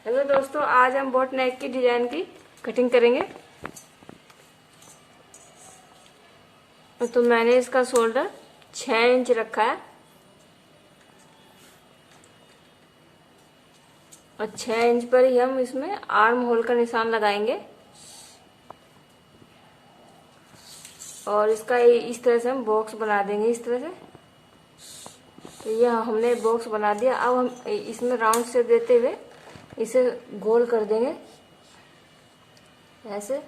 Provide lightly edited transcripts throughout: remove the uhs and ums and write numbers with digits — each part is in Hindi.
हेलो दोस्तों, आज हम बोट नेक की डिजाइन की कटिंग करेंगे। तो मैंने इसका शोल्डर 6 इंच रखा है और 6 इंच पर ही हम इसमें आर्म होल का निशान लगाएंगे और इसका इस तरह से हम बॉक्स बना देंगे इस तरह से। तो ये हमने बॉक्स बना दिया। अब हम इसमें राउंड शेप देते हुए इसे गोल कर देंगे ऐसे।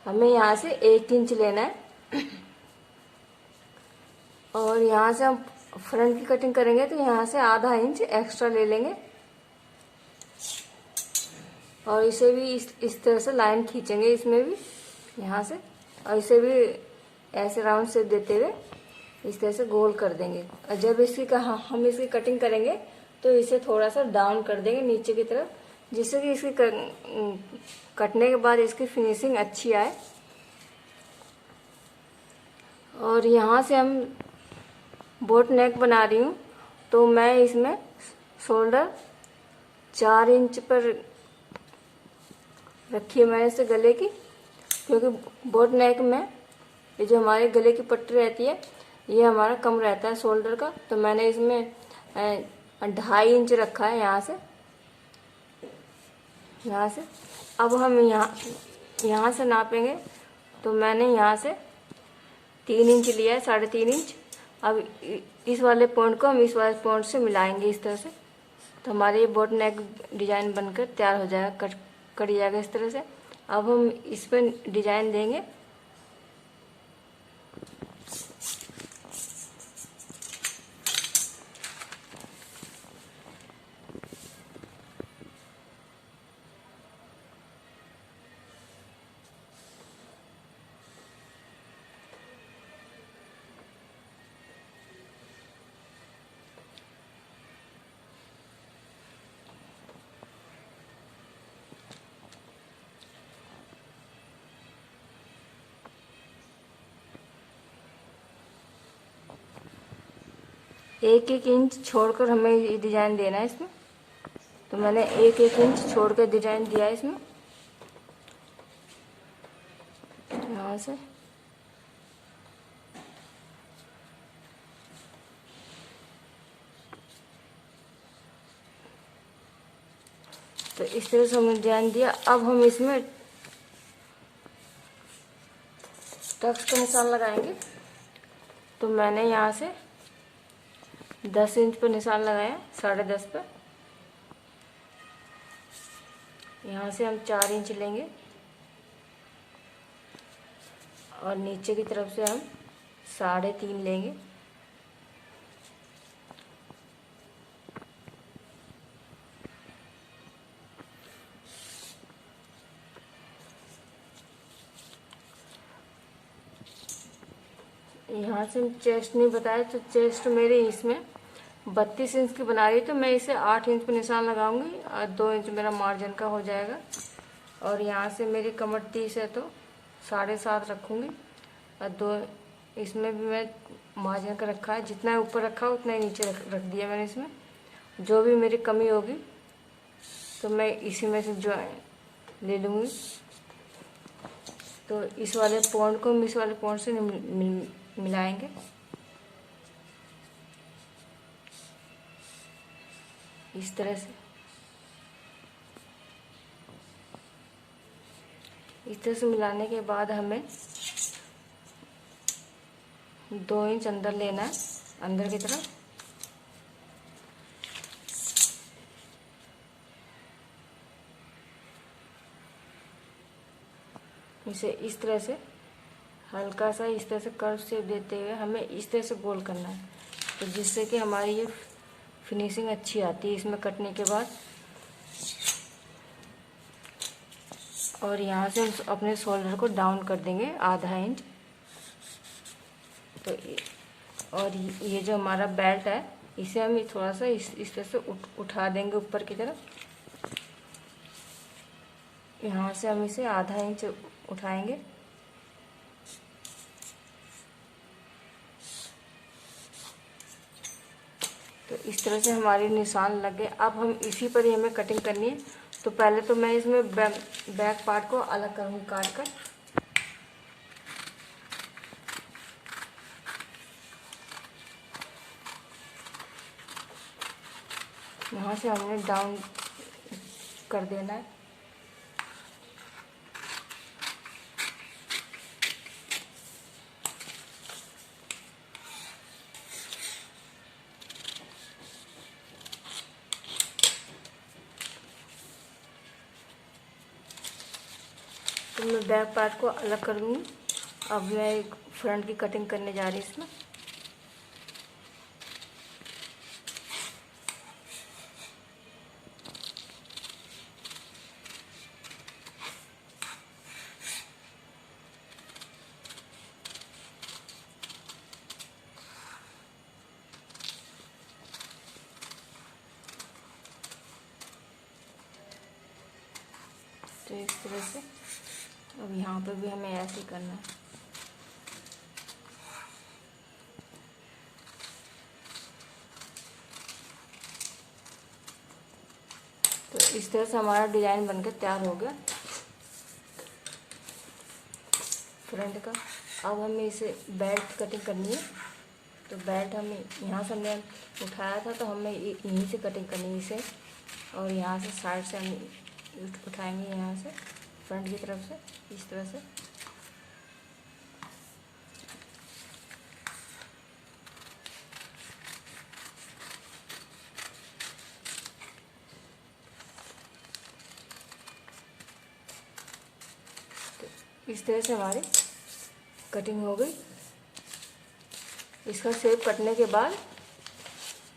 हमें यहाँ से 1 इंच लेना है और यहाँ से हम फ्रंट की कटिंग करेंगे तो यहाँ से आधा इंच एक्स्ट्रा ले लेंगे और इसे भी इस तरह से लाइन खींचेंगे इसमें भी यहाँ से, और इसे भी ऐसे राउंड शेप देते हुए इस तरह से गोल कर देंगे। और जब हम इसकी कटिंग करेंगे तो इसे थोड़ा सा डाउन कर देंगे नीचे की तरफ, जिससे कि इसकी कटने के बाद इसकी फिनिशिंग अच्छी आए। और यहाँ से हम बोट नेक बना रही हूँ तो मैं इसमें शोल्डर 4 इंच पर रखी है मैंने इसे गले की, क्योंकि बोट नेक में ये जो हमारे गले की पट्टी रहती है ये हमारा कम रहता है शोल्डर का। तो मैंने इसमें 2.5 इंच रखा है यहाँ से। अब हम यहाँ से नापेंगे तो मैंने यहाँ से 3 इंच लिया है, 3.5 इंच। अब इस वाले पॉइंट को हम इस वाले पॉइंट से मिलाएंगे इस तरह से। तो हमारे ये बोट नेक डिजाइन बनकर तैयार हो जाएगा, कट जाएगा इस तरह से। अब हम इस पर डिजाइन देंगे। एक इंच छोड़कर हमें ये डिजाइन देना है इसमें। तो मैंने एक इंच छोड़कर डिजाइन दिया है इसमें यहाँ से। तो इस तरह से हमने डिजाइन दिया। अब हम इसमें टक्स का निशान लगाएंगे। तो मैंने यहाँ से 10 इंच पर निशान लगाया, 10.5 पर। यहाँ से हम 4 इंच लेंगे और नीचे की तरफ से हम 3.5 लेंगे। यहाँ से चेस्ट नहीं बताया, तो चेस्ट मेरे इसमें 32 इंच की बना रही है, तो मैं इसे 8 इंच पर निशान लगाऊंगी और 2 इंच मेरा मार्जिन का हो जाएगा। और यहाँ से मेरी कमर 30 है तो 7.5 रखूँगी और 2 इसमें भी मैं मार्जिन का रखा है। जितना ऊपर रखा उतना ही नीचे रख दिया मैंने इसमें। जो भी मेरी कमी होगी तो मैं इसी में से जो ले लूँगी। तो इस वाले पॉइंट को हम इस वाले पॉइंट से मिलाएंगे। इस तरह से मिलाने के बाद हमें 2 इंच अंदर लेना है, अंदर की तरफ। इसे इस तरह से हल्का सा इस तरह से कर्व शेप देते हुए हमें इस तरह से गोल करना है, तो जिससे कि हमारी ये फिनिशिंग अच्छी आती है इसमें कटने के बाद। और यहाँ से हम अपने शोल्डर को डाउन कर देंगे आधा इंच। तो और ये जो हमारा बेल्ट है इसे हम थोड़ा सा इस तरह से उठा देंगे ऊपर की तरफ। यहाँ से हम इसे आधा इंच उठाएंगे। तो तो इस तरह से हमारे निशान लग गए। अब हम इसी पर ही हमें कटिंग करनी है। तो पहले तो मैं इसमें बैक पार्ट को अलग करूँगी काट कर। यहाँ से हमने डाउन कर देना है। तो मैं बैक पार्ट को अलग कर लूँगी। अब मैं एक फ्रंट की कटिंग करने जा रही हूँ इसमें। तो इस तरह से अब यहाँ पर भी हमें ऐसे ही करना है। तो इस तरह से हमारा डिज़ाइन बनकर तैयार हो गया फ्रंट का। अब हमें इसे बेल्ट कटिंग करनी है। तो बेल्ट हमें यहाँ से हमने उठाया था, तो हमें यहीं से कटिंग करनी है इसे, और यहाँ से साइड से हम उठाएंगे, यहाँ से फ्रंट की तरफ से इस तरह से। तो इस तरह से हमारी कटिंग हो गई। इसका शेप कटने के बाद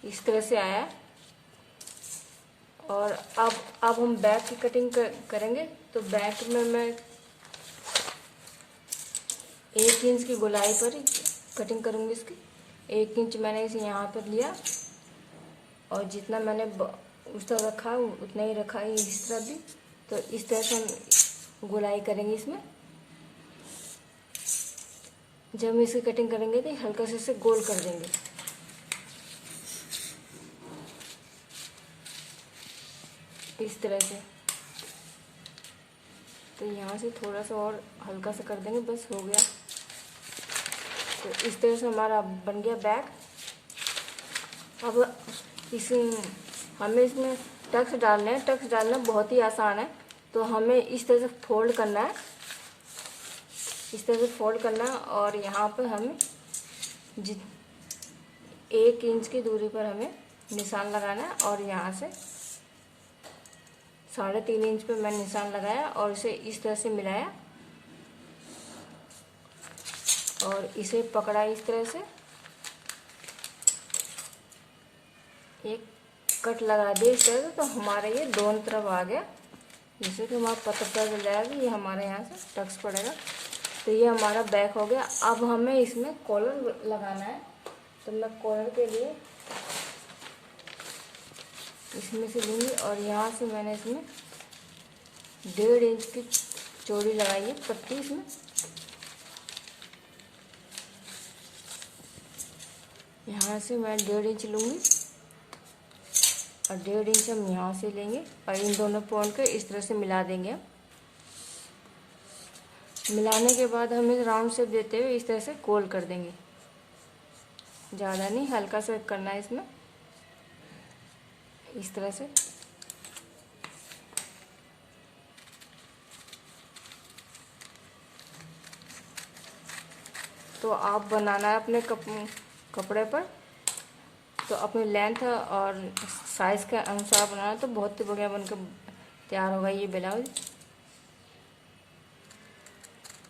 इस तरह से आया। और अब हम बैक की कटिंग करेंगे। तो बैक में मैं 1 इंच की गोलाई पर कटिंग करूँगी इसकी। 1 इंच मैंने इसे यहाँ पर लिया, और जितना मैंने उस तरह रखा उतना ही रखा है इस तरह भी। तो इस तरह से हम गोलाई करेंगे इसमें। जब हम इसकी कटिंग करेंगे तो हल्का से इसे गोल कर देंगे। इस तरह से। तो यहाँ से थोड़ा सा और हल्का सा कर देंगे, बस हो गया। तो इस तरह से हमारा बन गया बैग। अब हमें इसमें टक्स डालने हैं। टक्स डालना बहुत ही आसान है। तो हमें इस तरह से फोल्ड करना है, इस तरह से फोल्ड करना है, और यहाँ पर हमें 1 इंच की दूरी पर हमें निशान लगाना है। और यहाँ से 3.5 इंच पे मैंने निशान लगाया, और इसे इस तरह से मिलाया, और इसे पकड़ा इस तरह से। एक कट लगा दिया इस तरह से। तो हमारा ये दोनों तरफ आ गया, जिससे कि हमारा पता चल जाएगा ये हमारे यहाँ से टक्स पड़ेगा। तो ये हमारा बैक हो गया। अब हमें इसमें कॉलर लगाना है। तो मैं कॉलर के लिए इसमें से लूँगी, और यहाँ से मैंने इसमें 1.5 इंच की चौड़ी लगाई है पट्टी इसमें। यहाँ से मैं 1.5 इंच लूँगी, और 1.5 इंच हम यहाँ से लेंगे, और इन दोनों पॉइंट को इस तरह से मिला देंगे। मिलाने के बाद हम इस राउंड शेप देते हुए इस तरह से गोल कर देंगे। ज़्यादा नहीं, हल्का सा करना है इसमें, इस तरह से। तो आप बनाना है अपने कपड़े पर, तो अपनी लेंथ और साइज़ के अनुसार बनाना, तो बहुत ही बढ़िया बनकर तैयार होगा ये ब्लाउज।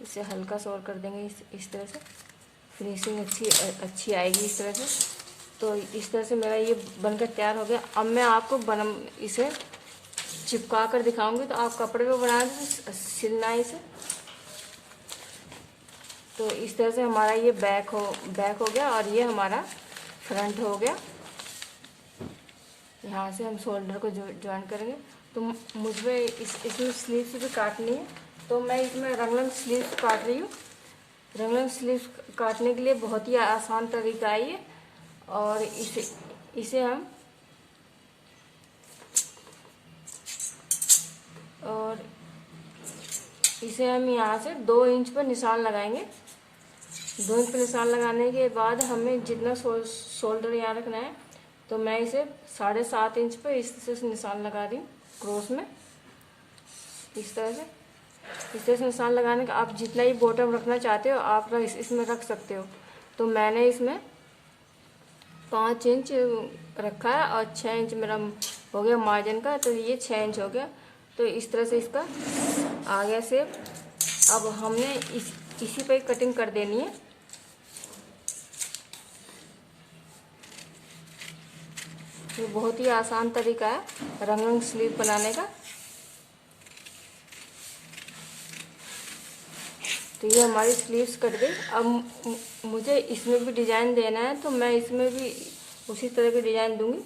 इसे हल्का सा और कर देंगे इस तरह से, फिनिशिंग अच्छी आएगी इस तरह से। तो इस तरह से मेरा ये बनकर तैयार हो गया। अब मैं आपको इसे चिपका कर दिखाऊंगी। तो आप कपड़े पे बना दें, सिलना है इसे। तो इस तरह से हमारा ये बैक हो गया, और ये हमारा फ्रंट हो गया। यहाँ से हम शोल्डर को ज्वाइन करेंगे। तो मुझे इसमें स्लीव्स भी काटनी है। तो मैं इसमें रंगलंग स्लीव्स काट रही हूँ। रंगलंग स्लीव्स काटने के लिए बहुत ही आसान तरीका है ये। और इसे हम यहाँ से 2 इंच पर निशान लगाएंगे। 2 इंच पर निशान लगाने के बाद हमें जितना शोल्डर यहाँ रखना है, तो मैं इसे 7.5 इंच पर इस तरह से निशान लगा रही हूँ क्रॉस में। इस तरह से निशान लगाने का आप जितना ही बॉटम रखना चाहते हो आप इसमें रख सकते हो। तो मैंने इसमें 5 इंच रखा है और 6 इंच मेरा हो गया मार्जिन का, तो ये 6 इंच हो गया। तो इस तरह से इसका आ गया शेप। अब हमने इसी पे कटिंग कर देनी है। ये बहुत ही आसान तरीका है रंग स्लीव बनाने का। तो ये हमारी स्लीव्स कट गई। अब मुझे इसमें भी डिजाइन देना है, तो मैं इसमें भी उसी तरह की डिजाइन दूंगी।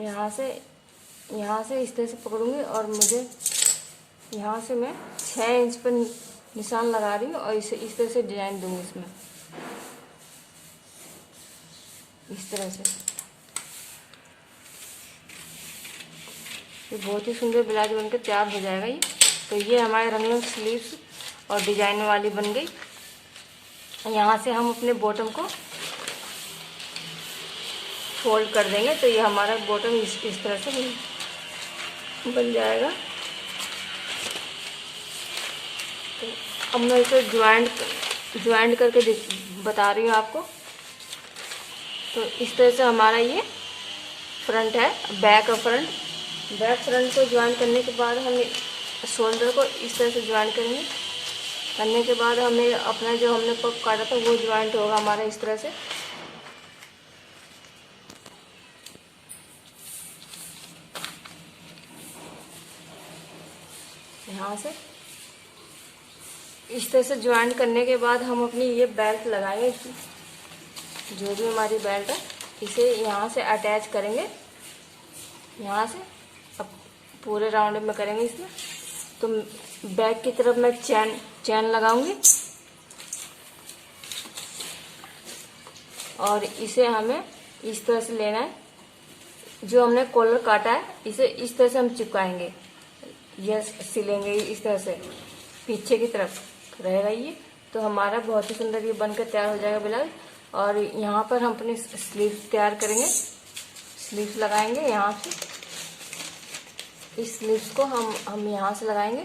यहाँ से इस तरह से पकड़ूंगी और मुझे यहाँ से मैं 6 इंच पर निशान लगा रही हूँ और इस तरह से डिजाइन दूंगी इसमें, इस तरह से। ये बहुत ही सुंदर ब्लाउज बनकर तैयार हो जाएगा ये। तो ये हमारे रंगीन स्लीव्स और डिजाइन वाली बन गई। यहाँ से हम अपने बॉटम को फोल्ड कर देंगे, तो ये हमारा बॉटम इस तरह से बन जाएगा। तो अब मैं इसे ज्वाइंट करके बता रही हूँ आपको। तो इस तरह से हमारा ये फ्रंट है, बैक और फ्रंट को ज्वाइन करने के बाद हम शोल्डर को इस तरह से ज्वाइन करेंगे। करने के बाद हमें अपना जो हमने पग काटा था वो ज्वाइंट होगा हमारा इस तरह से। यहाँ से इस तरह से ज्वाइंट करने के बाद हम अपनी ये बेल्ट लगाएंगे। जो भी हमारी बेल्ट है इसे यहाँ से अटैच करेंगे, यहाँ से अब पूरे राउंड में करेंगे इसमें। तो बैक की तरफ मैं चैन लगाऊंगी और इसे हमें इस तरह से लेना है। जो हमने कॉलर काटा है इसे इस तरह से हम चिपकाएंगे, ये सिलेंगे इस तरह से पीछे की तरफ रहेगा ये। तो हमारा बहुत ही सुंदर ये बनकर तैयार हो जाएगा ब्लाउज। और यहाँ पर हम अपनी स्लीव तैयार करेंगे, स्लीव्स लगाएंगे। यहाँ से इस स्लीव्स को हम यहाँ से लगाएंगे,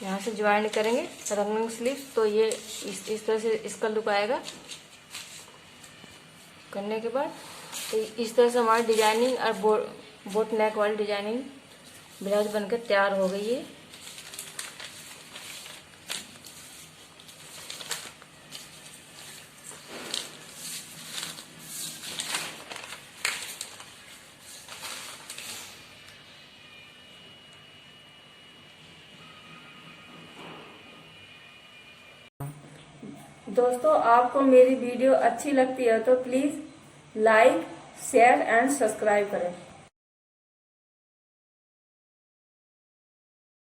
यहाँ से ज्वाइन करेंगे रंगीन स्लीव्स। तो ये इस तरह से इसका लुक आएगा। करने के बाद तो इस तरह से हमारी डिजाइनिंग और बोट नेक वाली डिजाइनिंग ब्लाउज बनकर तैयार हो गई है। दोस्तों, आपको मेरी वीडियो अच्छी लगती है तो please like, share and subscribe करें।